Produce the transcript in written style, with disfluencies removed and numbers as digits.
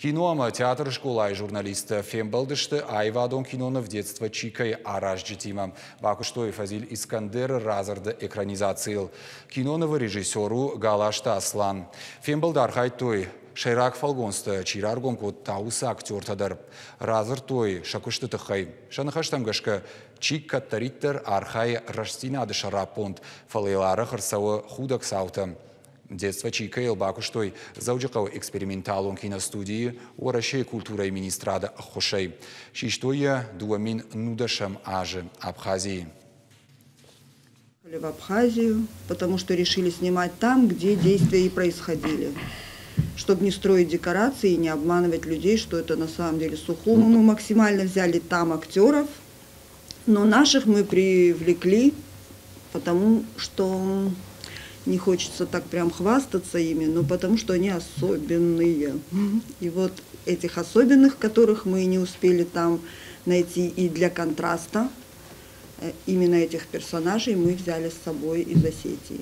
Киноама театр школа и журналист Фембалдышты Айвадон киноны в детство Чикай Аражджитима. Бакуштой Фазиль Искандер разарды экранизациил. Киноновы режиссеру Галашта Аслан. Фембалдар хайтой Шайрак Фалгонсты Чираргом код Тауса актер-тадар. Разыр той Шакушты тыхай. Шанахаштамгашка Чик Каттариттер Архай Раштинады Шарапонт. Фалейлары хырсауы худак саутам. Детство Чикайл Бакуштой зауджикал эксперименталон киностудии уращей культурой министрада Хошей. Шиштоя дуамин нудашам аже Абхазии. В Абхазию, потому что решили снимать там, где действия и происходили. Чтобы не строить декорации и не обманывать людей, что это на самом деле Сухум. Мы максимально взяли там актеров, но наших мы привлекли, потому что не хочется так прям хвастаться ими, но потому что они особенные. И вот этих особенных, которых мы не успели там найти, и для контраста именно этих персонажей мы взяли с собой из Осетии.